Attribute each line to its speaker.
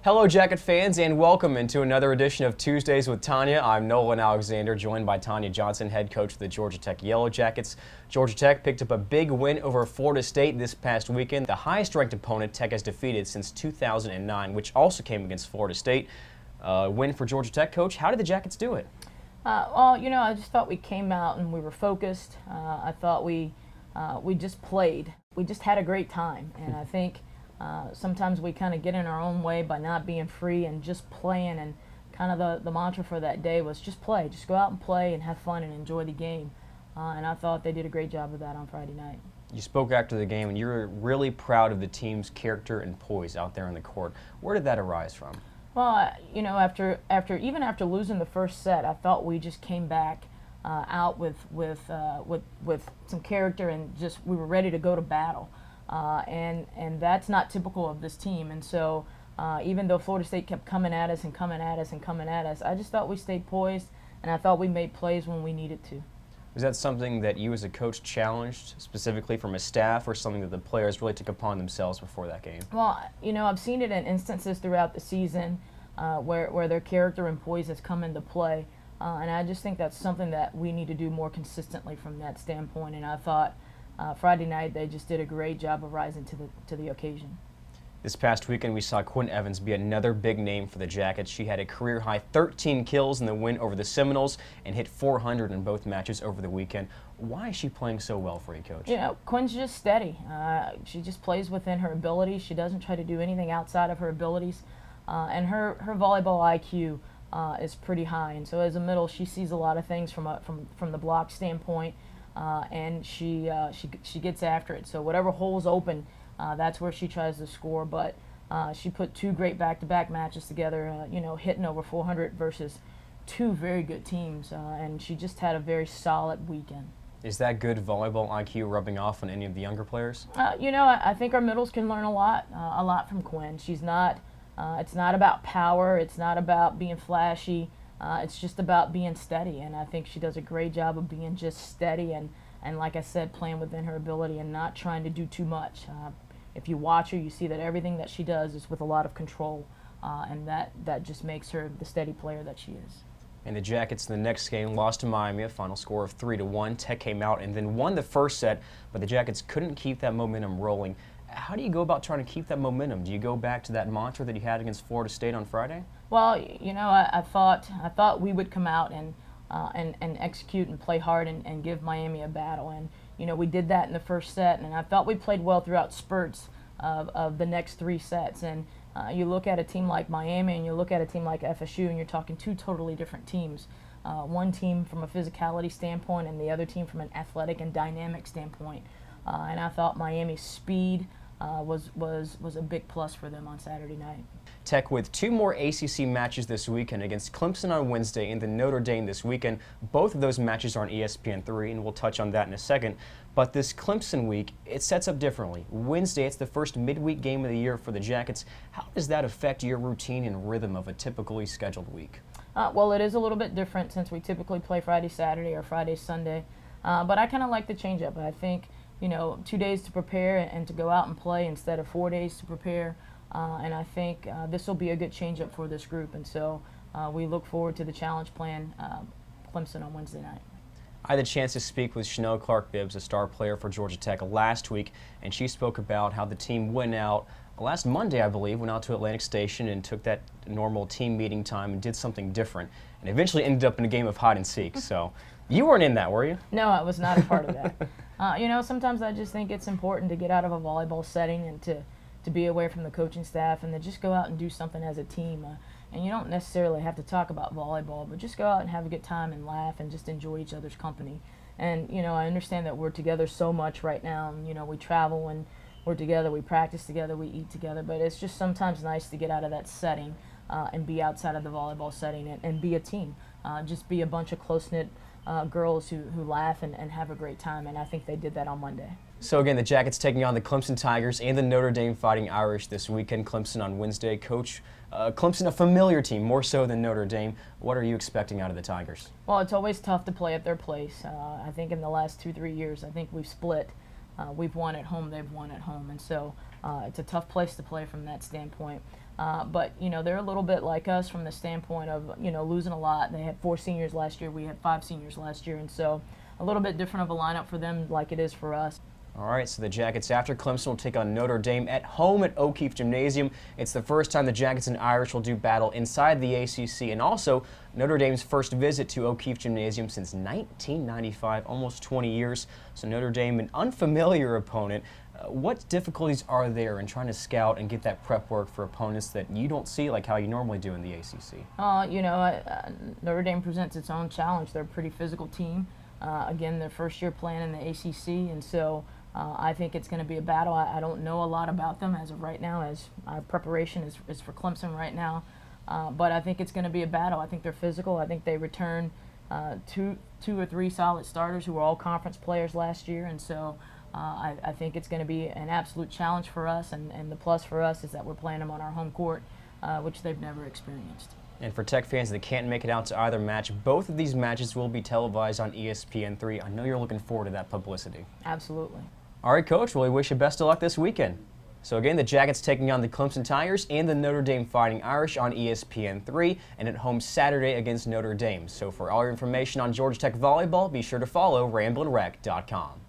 Speaker 1: Hello, Jacket fans, and welcome into another edition of Tuesdays with Tonya. I'm Nolan Alexander, joined by Tonya Johnson, head coach of the Georgia Tech Yellow Jackets. Georgia Tech picked up a big win over Florida State this past weekend, the highest-ranked opponent Tech has defeated since 2009, which also came against Florida State. Win for Georgia Tech, Coach. How did the Jackets do it?
Speaker 2: I just thought we came out and we were focused. I thought we just played. We just had a great time, and I think sometimes we kind of get in our own way by not being free and just playing, and kind of the mantra for that day was just play. Just go out and play and have fun and enjoy the game. And I thought they did a great job of that on Friday night.
Speaker 1: You spoke after the game, and you were really proud of the team's character and poise out there on the court. Where did that arise from?
Speaker 2: Well, even after losing the first set, I thought we just came back out with some character, and just we were ready to go to battle. And that's not typical of this team. And so even though Florida State kept coming at us and coming at us and coming at us, I just thought we stayed poised, and I thought we made plays when we needed to.
Speaker 1: Was that something that you as a coach challenged specifically from a staff, or something that the players really took upon themselves before that game?
Speaker 2: Well, I've seen it in instances throughout the season where their character and poise has come into play. And I just think that's something that we need to do more consistently from that standpoint. And I thought Friday night they just did a great job of rising to the occasion.
Speaker 1: This past weekend, we saw Quinn Evans be another big name for the Jackets. She had a career-high 13 kills in the win over the Seminoles and hit 400 in both matches over the weekend. Why is she playing so well for you, Coach?
Speaker 2: Quinn's just steady. She just plays within her abilities. She doesn't try to do anything outside of her abilities. And her volleyball IQ is pretty high. And so as a middle, she sees a lot of things from the block standpoint, and she gets after it. So whatever hole's open, that's where she tries to score. But she put two great back-to-back matches together, hitting over 400 versus two very good teams, and she just had a very solid weekend.
Speaker 1: Is that good volleyball IQ rubbing off on any of the younger players?
Speaker 2: I think our middles can learn a lot from Quinn. She's not. It's not about power. It's not about being flashy. It's just about being steady, and I think she does a great job of being just steady and like I said, playing within her ability and not trying to do too much. If you watch her, you see that everything that she does is with a lot of control, and that just makes her the steady player that she is.
Speaker 1: And the Jackets in the next game lost to Miami, a final score of 3-1. Tech came out and then won the first set, but the Jackets couldn't keep that momentum rolling. How do you go about trying to keep that momentum? Do you go back to that mantra that you had against Florida State on Friday?
Speaker 2: Well, I thought we would come out and execute and play hard and give Miami a battle, and we did that in the first set, and I thought we played well throughout spurts of the next three sets. And you look at a team like Miami and you look at a team like FSU, and you're talking two totally different teams. One team from a physicality standpoint, and the other team from an athletic and dynamic standpoint. And I thought Miami's speed was a big plus for them on Saturday night.
Speaker 1: Tech with two more ACC matches this weekend against Clemson on Wednesday and then Notre Dame this weekend. Both of those matches are on ESPN3, and we'll touch on that in a second. But this Clemson week, it sets up differently. Wednesday, it's the first midweek game of the year for the Jackets. How does that affect your routine and rhythm of a typically scheduled week?
Speaker 2: Well, it is a little bit different since we typically play Friday, Saturday, or Friday, Sunday. But I kind of like the change-up. I think 2 days to prepare and to go out and play instead of 4 days to prepare. And I think this will be a good change-up for this group. And so we look forward to the challenge playing Clemson on Wednesday night.
Speaker 1: I had the chance to speak with Chanel Clark-Bibbs, a star player for Georgia Tech, last week, and she spoke about how the team went out last Monday, I believe, went out to Atlantic Station and took that normal team meeting time and did something different, and eventually ended up in a game of hide and seek. So you weren't in that, were you?
Speaker 2: No, I was not a part of that. Sometimes I just think it's important to get out of a volleyball setting and to be away from the coaching staff and to just go out and do something as a team. And you don't necessarily have to talk about volleyball, but just go out and have a good time and laugh and just enjoy each other's company. And, I understand that we're together so much right now. And, we travel and we're together, we practice together, we eat together. But it's just sometimes nice to get out of that setting and be outside of the volleyball setting and be a team. Just be a bunch of close-knit girls who laugh and have a great time. And I think they did that on Monday.
Speaker 1: So again, the Jackets taking on the Clemson Tigers and the Notre Dame Fighting Irish this weekend. Clemson on Wednesday. Coach, Clemson, a familiar team, more so than Notre Dame. What are you expecting out of the Tigers?
Speaker 2: Well, it's always tough to play at their place. I think in the last 2-3 years, I think we've split We've won at home, they've won at home, and so it's a tough place to play from that standpoint. But they're a little bit like us from the standpoint of losing a lot. They had 4 seniors last year, we had 5 seniors last year, and so a little bit different of a lineup for them like it is for us.
Speaker 1: All right, so the Jackets after Clemson will take on Notre Dame at home at O'Keefe Gymnasium. It's the first time the Jackets and Irish will do battle inside the ACC, and also Notre Dame's first visit to O'Keefe Gymnasium since 1995, almost 20 years. So Notre Dame, an unfamiliar opponent. What difficulties are there in trying to scout and get that prep work for opponents that you don't see like how you normally do in the ACC?
Speaker 2: Notre Dame presents its own challenge. They're a pretty physical team. Again, their first year playing in the ACC, and so I think it's going to be a battle. I don't know a lot about them as of right now, as our preparation is for Clemson right now. But I think it's going to be a battle. I think they're physical. I think they return two or three solid starters who were all conference players last year, and so I think it's going to be an absolute challenge for us. And the plus for us is that we're playing them on our home court, which they've never experienced.
Speaker 1: And for Tech fans that can't make it out to either match, both of these matches will be televised on ESPN3. I know you're looking forward to that publicity.
Speaker 2: Absolutely.
Speaker 1: All right, Coach. Well, we wish you best of luck this weekend. So again, the Jackets taking on the Clemson Tigers and the Notre Dame Fighting Irish on ESPN3 and at home Saturday against Notre Dame. So for all your information on Georgia Tech volleyball, be sure to follow RamblinRec.com.